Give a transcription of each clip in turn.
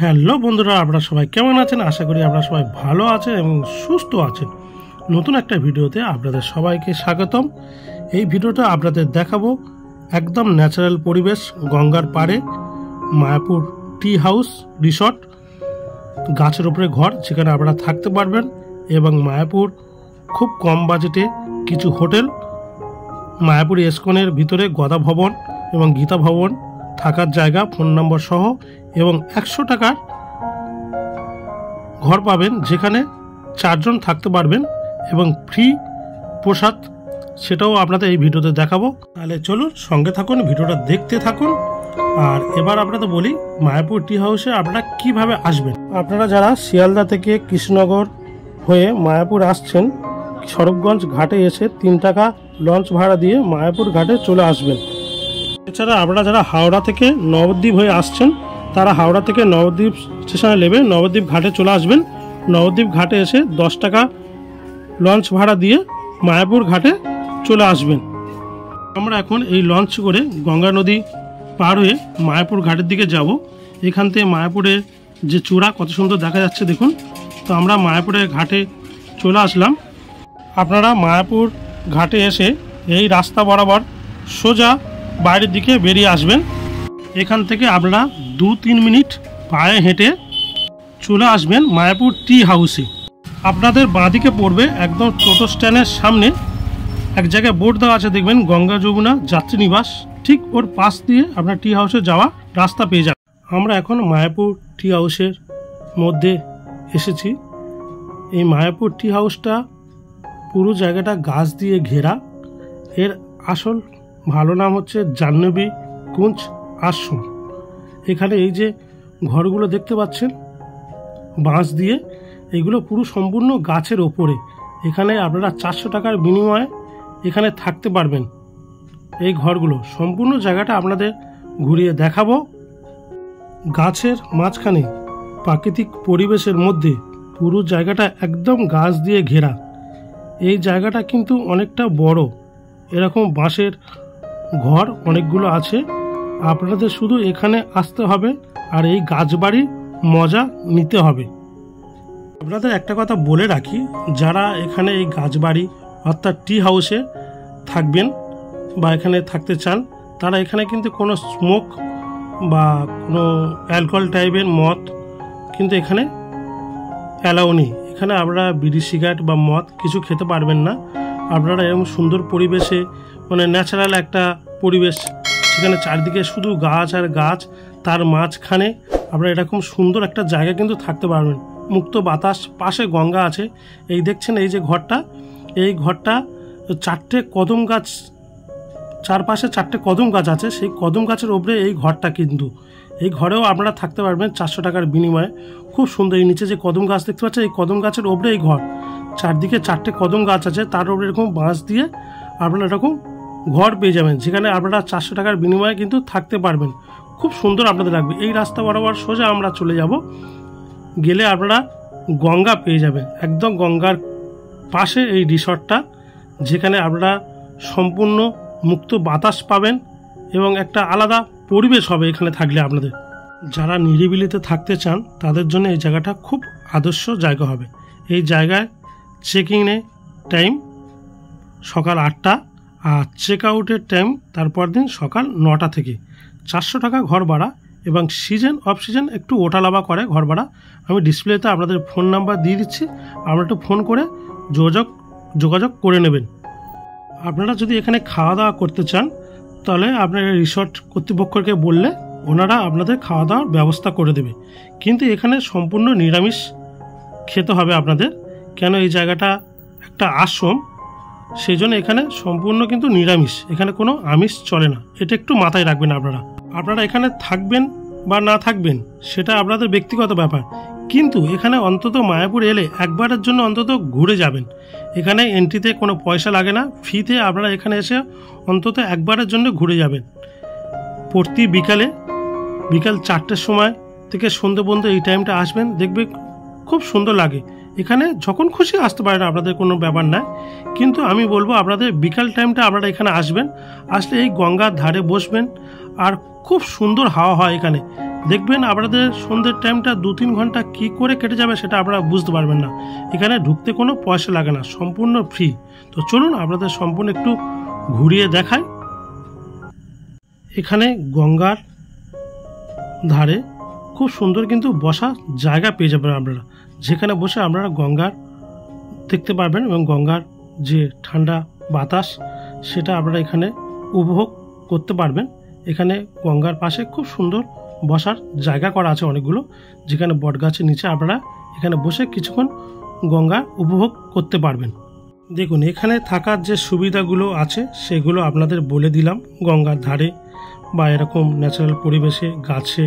Hello বন্ধুরা, আপনারা সবাই কেমন আছেন? আশা করি আপনারা সবাই ভালো আছেন এবং সুস্থ আছেন। নতুন একটা ভিডিওতে আপনাদের সবাইকে স্বাগতম। এই ভিডিওটা আপনাদের দেখাবো একদম ন্যাচারাল পরিবেশ, গঙ্গার পাড়ে মায়াপুর টি হাউস রিসর্ট, গাছের উপরে ঘর যেখানে আপনারা থাকতে পারবেন, এবং মায়াপুর খুব কম বাজেটে কিছু হোটেল, মায়াপুর ইস্কনের ভিতরে গদা ভবন এবং গীতা ভবন, থাকার জায়গা, ফোন নম্বর সহ, এবং 100 টাকার ঘর পাবেন যেখানে 4 জন থাকতে পারবেন এবং ফ্রি প্রসাদ, সেটাও আপনাদের এই ভিডিওতে দেখাবো। তাহলে চলুন সঙ্গে থাকুন, ভিডিওটা দেখতে থাকুন। আর এবার আপনাদের বলি মায়াপুর টি হাউসে আপনারা কিভাবে আসবেন। আপনারা যারা শিয়ালদা থেকে কৃষ্ণনগর হয়ে মায়াপুর আসছেন, সরবগঞ্জ ঘাটে এসে 3 টাকা লঞ্চ ভাড়া দিয়ে মায়াপুর ঘাটে চলে আসবেন। এছাড়া আপনারা যারা হাওড়া থেকে নবদ্বীপ হয়ে আসছেন, তারা হাওড়া থেকে নবদ্বীপ স্টেশনে নেমে নবদ্বীপ ঘাটে চলে আসবেন। নবদ্বীপ ঘাটে এসে 10 টাকা লঞ্চ ভাড়া দিয়ে মায়াপুর ঘাটে চলে আসবেন। আমরা এখন এই লঞ্চ করে গঙ্গা নদী পার হয়ে মায়াপুর ঘাটের দিকে যাব। এখান থেকে মায়াপুরের যে চূড়া কত সুন্দর দেখা যাচ্ছে দেখুন। তো আমরা মায়াপুরের ঘাটে চলে আসলাম। আপনারা মায়াপুর ঘাটে এসে এই রাস্তা বরাবর সোজা বাইরের দিকে বেরিয়ে আসবেন। এখান থেকে আপনারা 2-3 মিনিট পায়ে হেঁটে চলে আসবেন মায়াপুর টি হাউসে। আপনাদের বাঁদিকে পড়বে একদম টোটো স্ট্যান্ডের সামনে এক জায়গায় বোর্ড দেওয়া আছে, দেখবেন গঙ্গা যমুনা যাত্রী নিবাস, ঠিক ওর পাশ দিয়ে আপনার টি হাউসে যাওয়া রাস্তা পেয়ে যাবেন। আমরা এখন মায়াপুর টি হাউসের মধ্যে এসেছি। এই মায়াপুর টি হাউসটা পুরো জায়গাটা গাছ দিয়ে ঘেরা। এর আসল ভালো নাম হচ্ছে জাহ্নবী কুঞ্জ আশ্রম। এখানে এই যে ঘরগুলো দেখতে পাচ্ছেন বাঁশ দিয়ে, এগুলো পুরো সম্পূর্ণ গাছের ওপরে। এখানে আপনারা 400 টাকার বিনিময়ে এখানে থাকতে পারবেন। এই ঘরগুলো সম্পূর্ণ জায়গাটা আপনাদের ঘুরিয়ে দেখাবো। গাছের মাঝখানে প্রাকৃতিক পরিবেশের মধ্যে পুরো জায়গাটা একদম গাছ দিয়ে ঘেরা। এই জায়গাটা কিন্তু অনেকটা বড়। এরকম বাঁশের ঘর অনেকগুলো আছে। আপনাদের শুধু এখানে আসতে হবে আর এই গাছবাড়ির মজা নিতে হবে। আপনাদের একটা কথা বলে রাখি, যারা এখানে এই গাছবাড়ি অর্থাৎ টি হাউসে থাকবেন বা এখানে থাকতে চান, তারা এখানে কিন্তু কোনো স্মোক বা কোনো অ্যালকোহল টাইপের মদ কিন্তু এখানে অ্যালাউ নেই। এখানে আপনারা বিড়ি সিগারেট বা মদ কিছু খেতে পারবেন না। আপনারা এরকম সুন্দর পরিবেশে, মানে ন্যাচারাল একটা পরিবেশ, সেখানে চারদিকে শুধু গাছ আর গাছ, তার মাঝখানে আপনারা এরকম সুন্দর একটা জায়গা কিন্তু থাকতে পারবেন। মুক্ত বাতাস, পাশে গঙ্গা আছে। এই দেখছেন এই যে ঘরটা, এই ঘরটা 4টে কদম গাছ, চারপাশে 4টে কদম গাছ আছে। সেই কদম গাছের ওপরে এই ঘরটা, কিন্তু এই ঘরেও আপনারা থাকতে পারবেন 400 টাকার বিনিময়ে। খুব সুন্দর। এই নিচে যে কদম গাছ দেখতে পাচ্ছেন, এই কদম গাছের ওপরে এই ঘর। চারদিকে 4টে কদম গাছ আছে, তার উপরে এরকম বাঁশ দিয়ে আপনারা এরকম ঘর পেয়ে যাবেন, যেখানে আপনারা 400 টাকার বিনিময়ে কিন্তু থাকতে পারবেন। খুব সুন্দর আপনাদের লাগবে। এই রাস্তা বরাবর সোজা আমরা চলে যাব, গেলে আপনারা গঙ্গা পেয়ে যাবেন। একদম গঙ্গার পাশে এই রিসর্টটা, যেখানে আপনারা সম্পূর্ণ মুক্ত বাতাস পাবেন এবং একটা আলাদা পরিবেশ হবে এখানে থাকলে আপনাদের। যারা নিরিবিলিতে থাকতে চান তাদের জন্য এই জায়গাটা খুব আদর্শ জায়গা হবে। এই জায়গায় চেকিংয়ে টাইম সকাল 8টা আর চেক আউটের টাইম তারপর দিন সকাল 9টা থেকে। 400 টাকা ঘর ভাড়া, এবং সিজন অফ সিজন একটু ওঠালাভা করে ঘর ভাড়া। আমি ডিসপ্লেতে আপনাদের ফোন নাম্বার দিয়ে দিচ্ছি, আপনারা একটু ফোন করে যোগাযোগ করে নেবেন। আপনারা যদি এখানে খাওয়া দাওয়া করতে চান, তাহলে আপনার রিসর্ট কর্তৃপক্ষকে বললে ওনারা আপনাদের খাওয়া দাওয়ার ব্যবস্থা করে দেবে। কিন্তু এখানে সম্পূর্ণ নিরামিষ খেতে হবে আপনাদের, কেন এই জায়গাটা একটা আশ্রম, সেই জন্য এখানে সম্পূর্ণ কিন্তু নিরামিষ, এখানে কোনো আমিষ চলে না। এটা একটু মাথায় রাখবেন। আপনারা এখানে থাকবেন বা না থাকবেন সেটা আপনাদের ব্যক্তিগত ব্যাপার, কিন্তু এখানে অন্তত মায়াপুর এলে একবারের জন্য অন্তত ঘুরে যাবেন। এখানে এন্ট্রিতে কোনো পয়সা লাগে না, ফ্রিতে আপনারা এখানে এসে অন্তত একবারের জন্য ঘুরে যাবেন। প্রতি বিকাল 4টের সময় থেকে সন্ধ্যে পর্যন্ত এই টাইমটা আসবেন, দেখবে খুব সুন্দর লাগে। এখানে যখন খুশি আসতে পারেন, আপনাদের কোনো ব্যাপার নাই। কিন্তু আমি বলবো আপনাদের বিকাল টাইমটা আপনারা এখানে আসবেন। আসলে এই গঙ্গার ধারে বসবেন, আর খুব সুন্দর হাওয়া হয় এখানে। দেখবেন আপনাদের সন্ধ্যের টাইমটা 2-3 ঘন্টা কি করে কেটে যাবে সেটা আপনারা বুঝতে পারবেন না। এখানে ঢুকতে কোনো পয়সা লাগে না, সম্পূর্ণ ফ্রি। তো চলুন আপনাদের সম্পূর্ণ একটু ঘুরিয়ে দেখাই। এখানে গঙ্গার ধারে খুব সুন্দর কিন্তু বসার জায়গা পেয়ে যাবেন আপনারা, যেখানে বসে আপনারা গঙ্গার দেখতে পারবেন এবং গঙ্গার যে ঠান্ডা বাতাস সেটা আপনারা এখানে উপভোগ করতে পারবেন। এখানে গঙ্গার পাশে খুব সুন্দর বসার জায়গা করা আছে অনেকগুলো, যেখানে বটগাছের নিচে আপনারা এখানে বসে কিছুক্ষণ গঙ্গা উপভোগ করতে পারবেন। দেখুন এখানে থাকার যে সুবিধাগুলো আছে সেগুলো আপনাদের বলে দিলাম। গঙ্গার ধারে বা এরকম ন্যাচারাল পরিবেশে, গাছে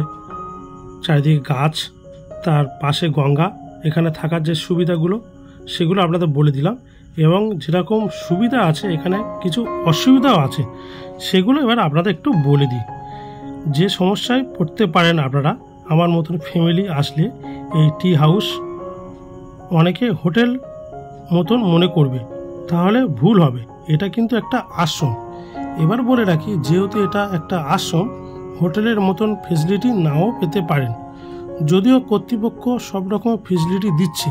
চারিদিকে গাছ, তার পাশে গঙ্গা, এখানে থাকার যে সুবিধাগুলো সেগুলো আপনাদের বলে দিলাম। এবং যেরকম সুবিধা আছে এখানে কিছু অসুবিধাও আছে, সেগুলো এবার আপনাদের একটু বলে দিই। যে সমস্যায় পড়তে পারেন আপনারা, আমার মতন ফ্যামিলি আসলে এই টি হাউস অনেকে হোটেল মতন মনে করবে, তাহলে ভুল হবে। এটা কিন্তু একটা আশ্রম। এবার বলে রাখি, যেহেতু এটা একটা আশ্রম, হোটেলের মতন ফেসিলিটি নাও পেতে পারেন, যদিও কর্তৃপক্ষ সব রকম ফেসিলিটি দিচ্ছে।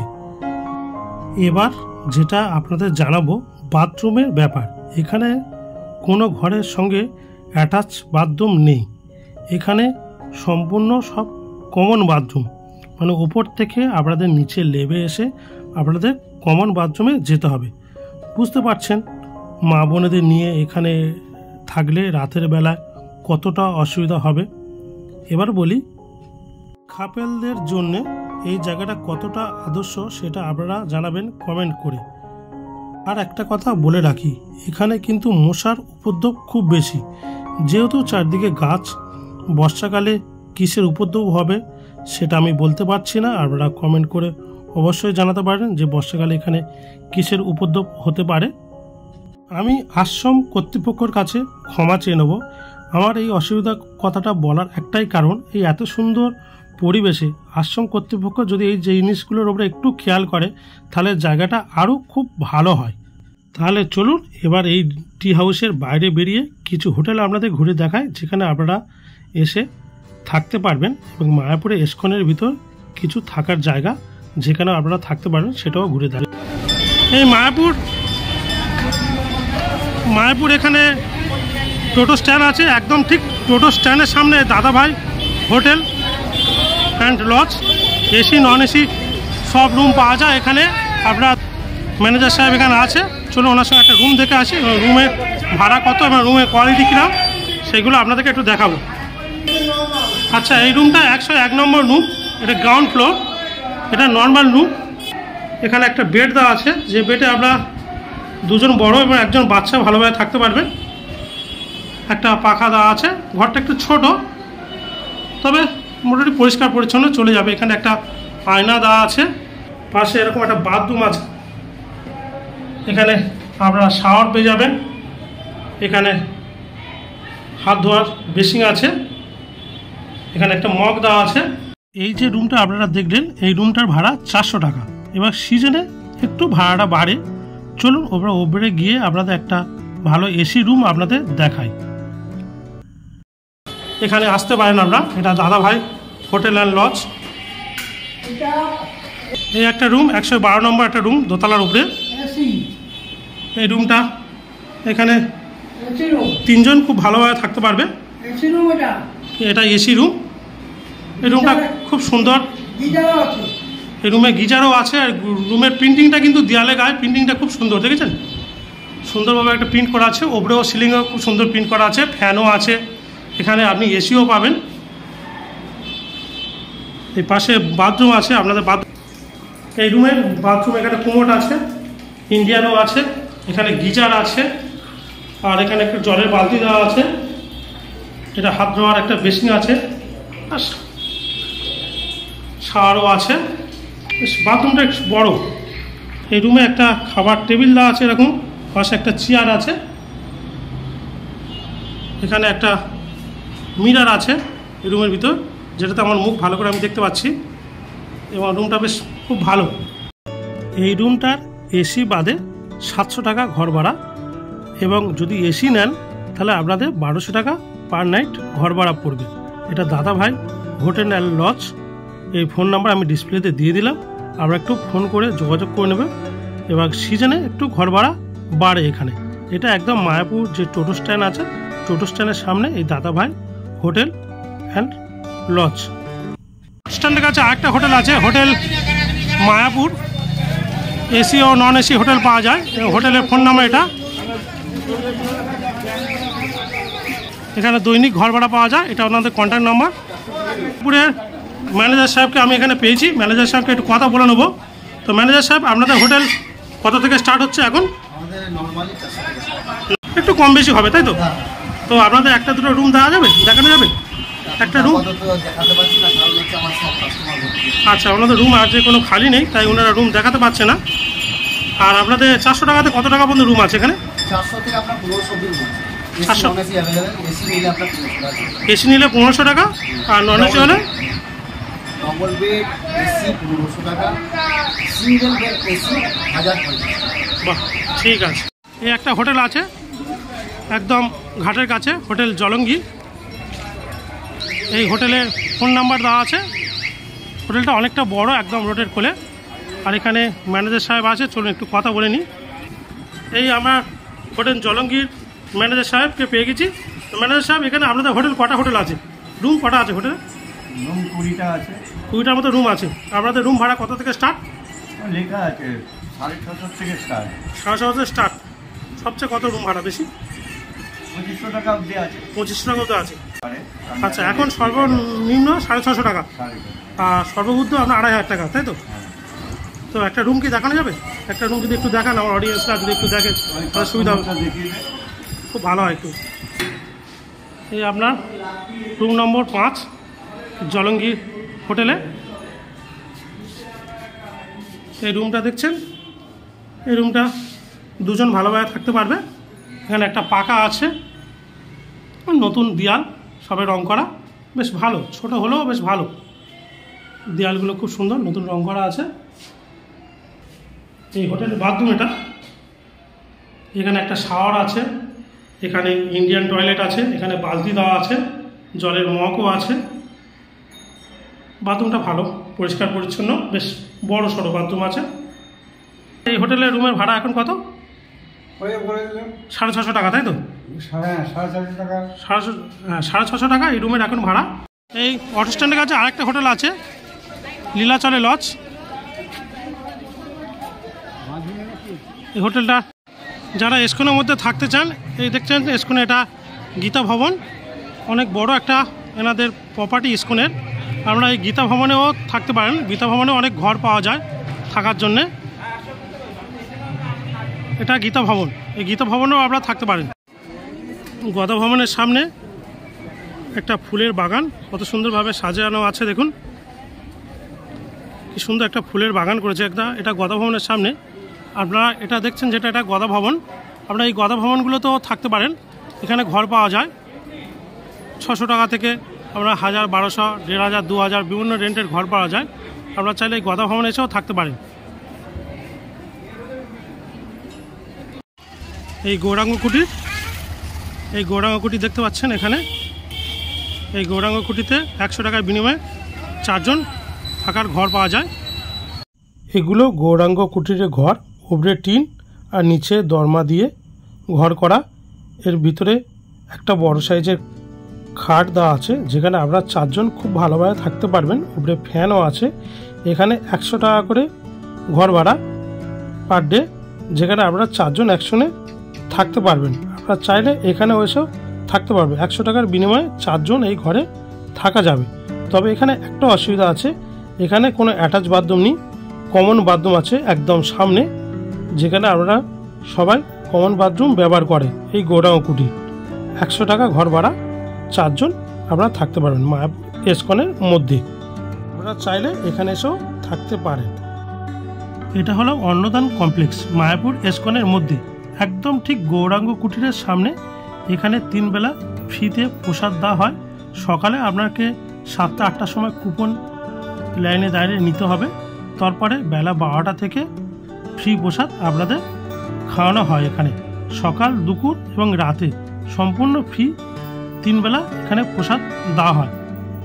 এবার যেটা আপনাদের জানাবো বাথরুমের ব্যাপার। এখানে কোনো ঘরের সঙ্গে অ্যাটাচ বাথরুম নেই, এখানে সম্পূর্ণ সব কমন বাথরুম, মানে উপর থেকে আপনাদের নিচে নেমে এসে আপনাদের কমন বাথরুমে যেতে হবে। বুঝতে পারছেন মা বোনেদের নিয়ে এখানে থাকলে রাতের বেলায় কতটা অসুবিধা হবে। এবার বলি কাপেলদের জন্য এই জায়গাটা কতটা আদর্শ সেটা আপনারা জানাবেন কমেন্ট করে। আর একটা কথা বলে রাখি, এখানে কিন্তু মশার উপদ্রব খুব বেশি, যেহেতু চারদিকে গাছ। বর্ষাকালে কিসের উপদ্রব হবে সেটা আমি বলতে পারছি না, আপনারা কমেন্ট করে অবশ্যই জানাতে পারেন যে বর্ষাকালে এখানে কিসের উপদ্রব হতে পারে। আমি আশ্রম কর্তৃপক্ষের কাছে ক্ষমা চেয়ে নেব। আমার এই অসুবিধা কথাটা বলার একটাই কারণ, এই এত সুন্দর পরিবেশে আশ্রম কর্তৃপক্ষ যদি এই জিনিসগুলোর উপরে একটু খেয়াল করে তাহলে জায়গাটা আরও খুব ভালো হয়। তাহলে চলুন এবার এই টি হাউসের বাইরে বেরিয়ে কিছু হোটেল আপনাদের ঘুরে দেখায়, যেখানে আপনারা এসে থাকতে পারবেন। এবং মায়াপুরে এসকনের ভিতর কিছু থাকার জায়গা যেখানে আপনারা থাকতে পারবেন সেটাও ঘুরে দেখায়। এই মায়াপুর এখানে টোটো স্ট্যান্ড আছে, একদম ঠিক টোটো স্ট্যান্ডের সামনে Dadabhai hotel and lodge. AC non AC সব রুম পাওয়া যায় এখানে। আপনার ম্যানেজার সাহেব এখানে আছে, চলুন ওনার সঙ্গে একটা রুম দেখে আসি, এবং রুমের ভাড়া কত এবং রুমের কোয়ালিটি কিনা সেগুলো আপনাদেরকে একটু দেখাবো। আচ্ছা, এই রুমটা 101 নম্বর রুম, এটা গ্রাউন্ড ফ্লোর, এটা নর্মাল রুম। এখানে একটা বেড দেওয়া আছে, যে বেডে আপনারা দুজন বড় এবং একজন বাচ্চা ভালোভাবে থাকতে পারবেন। একটা পাখা দেওয়া আছে, ঘরটা একটু ছোট তবে মোটামুটি পরিষ্কার পরিচ্ছন্ন চলে যাবে। এখানে একটা আয়না দেওয়া আছে, পাশে এরকম একটা বাথরুম আছে, এখানে আপনারা শাওয়ার পেয়ে যাবেন। এখানে হাত ধোয়ার বেসিন আছে, এখানে একটা মগ দেওয়া আছে। এই যে রুমটা আপনারা দেখলেন, এই রুমটার ভাড়া 400 টাকা। এবার সিজনে একটু ভাড়াটা বাড়ে। চলুন ওপরে গিয়ে আপনাদের একটা ভালো এসি রুম আপনাদের দেখাই। এখানে আসতে পারেন আপনারা, এটা দাদাভাই হোটেল অ্যান্ড লজ। এই একটা রুম 112 নম্বর একটা রুম, দোতলার উপরে। এই রুমটা এখানে 3 জন খুব ভালোভাবে থাকতে পারবে। এটা এসি রুম। এই রুমটা খুব সুন্দর, এই রুমে গিজারও আছে। আর রুমের প্রিন্টিংটা কিন্তু দেয়ালে গায়ে প্রিন্টিংটা খুব সুন্দর, দেখেছেন? সুন্দরভাবে একটা প্রিন্ট করা আছে, ওপরেও সিলিংয়েও খুব সুন্দর প্রিন্ট করা আছে, ফ্যানও আছে। এখানে আপনি এসিও পাবেন। এই পাশে বাথরুম আছে আপনাদের। এই রুমের বাথরুম, এখানে কুমোট আছে, ইন্ডিয়ানও আছে, এখানে গিজার আছে, আর এখানে একটা জলের বালতি দেওয়া আছে। এটা হাত ধোয়ার একটা বেসিন আছে, আর শাওয়ারও আছে। বাথরুমটা একটু বড়। এই রুমে একটা খাবার টেবিল দেওয়া আছে, এরকম পাশে একটা চেয়ার আছে। এখানে একটা মিরর আছে এই রুমের ভিতর, যেটাতে আমার মুখ ভালো করে আমি দেখতে পাচ্ছি, এবং রুমটা বেশ খুব ভালো। এই রুমটার এসি বাদে 700 টাকা ঘর ভাড়া, এবং যদি এসি নেন তাহলে আপনাদের 1200 টাকা পার নাইট ঘর ভাড়া পড়বে। এটা দাদাভাই হোটেল অ্যান্ড লজ। এই ফোন নাম্বার আমি ডিসপ্লেতে দিয়ে দিলাম, আপনারা একটু ফোন করে যোগাযোগ করে নেবেন। এবং সিজনে একটু ঘর ভাড়া বাড়ে এখানে। এটা একদম মায়াপুর যে টোটো স্ট্যান্ড আছে, টোটো স্ট্যান্ডের সামনে এই দাদাভাই হোটেল অ্যান্ড লজ। স্ট্যান্ডের কাছে আরেকটা হোটেল আছে, হোটেল মায়াপুর। এসি ও নন এসি হোটেল পাওয়া যায়। হোটেলের ফোন নাম্বার এটা। এখানে দৈনিক ঘর ভাড়া পাওয়া যায়, এটা ওনাদের কন্ট্যাক্ট নাম্বার। পুরের ম্যানেজার সাহেবকে আমি এখানে পেয়েছি, ম্যানেজার সাহেবকে একটু কথা বলে নেবো। তো ম্যানেজার সাহেব, আপনাদের হোটেল কত থেকে স্টার্ট হচ্ছে এখন? একটু কম বেশি হবে তাই তো? তো আপনাদের একটা দুটো রুম দেখানো যাবে? একটা রুম? আচ্ছা, ওনাদের রুম আছে কোনো খালি নেই, তাই ওনারা রুম দেখাতে পারছে না। আর আপনাদের 400 টাকাতে কত টাকা পর্যন্ত রুম আছে এখানে? 400 থেকে আপনার 1500 রুম আছে। 400 এসি নিলে 1500 টাকা, আর নন এসি হলে ডবল বেড এসি 1500 টাকা, সিঙ্গেল বেড এসি 1050 টাকা। বাহ, ঠিক আছে। এই একটা হোটেল আছে একদম ঘাটের কাছে, হোটেল জলঙ্গি। এই হোটেলের ফোন নাম্বার দেওয়া আছে। হোটেলটা অনেকটা বড়, একদম রোডের কোলে। আর এখানে ম্যানেজার সাহেব আছে, চলুন একটু কথা বলে নিই। এই আমার হোটেল জলঙ্গির ম্যানেজার সাহেবকে পেয়ে গেছি। তো ম্যানেজার সাহেব, এখানে আপনাদের হোটেল কটা হোটেল আছে? রুম কটা আছে হোটেলে? রুম 20টা আছে। 20টার মতো রুম আছে। আপনাদের রুম ভাড়া কত থেকে স্টার্ট? লেখা আছে 650 থেকে স্টার্ট। 650 থেকে স্টার্ট। সবচেয়ে কত রুম ভাড়া বেশি? 2500 টাকা অবধি আছে। 2500 টাকা অবধি আছে। আচ্ছা, এখন সর্বনিম্ন 650 টাকা, আর সর্বোচ্চ আপনার 2500 টাকা, তাই তো? তো একটা রুম কি দেখানো যাবে? একটা রুম যদি একটু দেখান, আমার অডিয়েন্সরা যদি একটু দেখে তাহলে সুবিধা হবে, খুব ভালো হয় একটু। এই আপনার রুম নম্বর 5 জলঙ্গি হোটেলে এই রুমটা দেখছেন। এই রুমটা দুজন ভালোভাবে থাকতে পারবে। এখানে একটা পাকা আছে, নতুন দেয়াল, সবে রং করা, বেশ ভালো। ছোট হলেও বেশ ভালো, দেয়ালগুলো খুব সুন্দর, নতুন রং করা আছে। এই হোটেলের বাথরুম এটা। এখানে একটা শাওয়ার আছে, এখানে ইন্ডিয়ান টয়লেট আছে, এখানে বালতি দেওয়া আছে, জলের মগও আছে। বাথরুমটা ভালো, পরিষ্কার পরিচ্ছন্ন, বেশ বড় সড়ো বাথরুম আছে। এই হোটেলের রুমের ভাড়া এখন কত? 650 টাকা, তাই তো? 650 টাকা এই রুমের এখন ভাড়া। এই অটো স্ট্যান্ডের কাছে আরেকটা হোটেল আছে, লীলাচলে লজ। এই হোটেলটা যারা এসকনের মধ্যে থাকতে চান, এই দেখছেন এসকনে, এটা গীতা ভবন, অনেক বড় একটা এনাদের প্রপার্টি এসকনের। আপনারা এই গীতা ভবনেও থাকতে পারেন। গীতা ভবনে অনেক ঘর পাওয়া যায় থাকার জন্যে। এটা গীতা ভবন, এই গীতা ভবনেও আপনারা থাকতে পারেন। গীতা ভবনের সামনে একটা ফুলের বাগান, কত সুন্দরভাবে সাজানো আছে, দেখুন কি সুন্দর একটা ফুলের বাগান করেছে একটা। এটা গীতা ভবনের সামনে আপনারা এটা দেখছেন, যেটা এটা গীতা ভবন। আপনারা এই গীতা ভবনগুলোতেও থাকতে পারেন। এখানে ঘর পাওয়া যায় 600 টাকা থেকে আপনারা 1000, 1200, 1500, 2000 বিভিন্ন রেন্টের ঘর পাওয়া যায়। আপনারা চাইলে এই গীতা ভবনে এসেও থাকতে পারেন। এই গৌরাঙ্গ কুটির, এই গৌরাঙ্গ কুটির দেখতে পাচ্ছেন এখানে। এই গৌরাঙ্গ কুটিতে 100 টাকার বিনিময়ে 4 জন থাকার ঘর পাওয়া যায়। এগুলো গৌরাঙ্গ কুটিরের ঘর, উপরে টিন আর নিচে দরমা দিয়ে ঘর করা। এর ভিতরে একটা বড় সাইজের খাট দেওয়া আছে, যেখানে আপনারা 4 জন খুব ভালোভাবে থাকতে পারবেন। উপরে ফ্যানও আছে। এখানে 100 টাকা করে ঘর ভাড়া পার ডে, যেখানে আপনারা 4 জন একসঙ্গে থাকতে পারবেন। আপনারা চাইলে এখানে এসেও থাকতে পারবে। 100 টাকার বিনিময়ে 4 জন এই ঘরে থাকা যাবে। তবে এখানে একটা অসুবিধা আছে, এখানে কোনো অ্যাটাচ বাথরুম নেই, কমন বাথরুম আছে একদম সামনে, যেখানে আপনারা সবাই কমন বাথরুম ব্যবহার করে। এই গৌরাঙ্গ কুটির 100 টাকা ঘর ভাড়া, 4 জন আপনারা থাকতে পারবেন মায়াপুর এসকনের মধ্যে। আপনারা চাইলে এখানে এসেও থাকতে পারেন। এটা হলো অন্নদান কমপ্লেক্স, মায়াপুর এসকনের মধ্যে, একদম ঠিক গৌরাঙ্গ কুটিরের সামনে। এখানে 3 বেলা ফ্রিতে প্রসাদ দেওয়া হয়। সকালে আপনাকে 7টা 8টার সময় কুপন লাইনে দাঁড়িয়ে নিতে হবে। তারপরে বেলা 12টা থেকে ফ্রি প্রসাদ আপনাদের খাওয়ানো হয়। এখানে সকাল, দুপুর এবং রাতে সম্পূর্ণ ফ্রি 3 বেলা এখানে প্রসাদ দেওয়া হয়।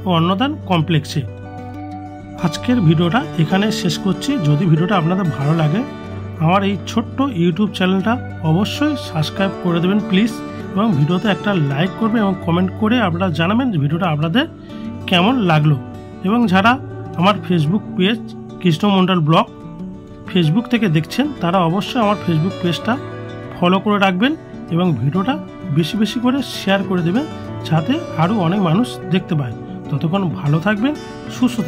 ও অন্নদান কমপ্লেক্সে। আজকের ভিডিওটা এখানে শেষ করছি। যদি ভিডিওটা আপনাদের ভালো লাগে আমার এই ছোট্ট ইউটিউব চ্যানেলটা অবশ্যই সাবস্ক্রাইব করে দেবেন প্লিজ, এবং ভিডিওতে একটা লাইক করবেন এবং কমেন্ট করে আপনারা জানাবেন যে ভিডিওটা আপনাদের কেমন লাগলো। এবং যারা আমার ফেসবুক পেজ কৃষ্ণ মণ্ডল ব্লগ ফেসবুক থেকে দেখছেন তারা অবশ্যই আমার ফেসবুক পেজটা ফলো করে রাখবেন এবং ভিডিওটা বেশি বেশি করে শেয়ার করে দেবেন যাতে আরও অনেক মানুষ দেখতে পায়। ততক্ষণ ভালো থাকবেন, সুস্থ থাকবেন।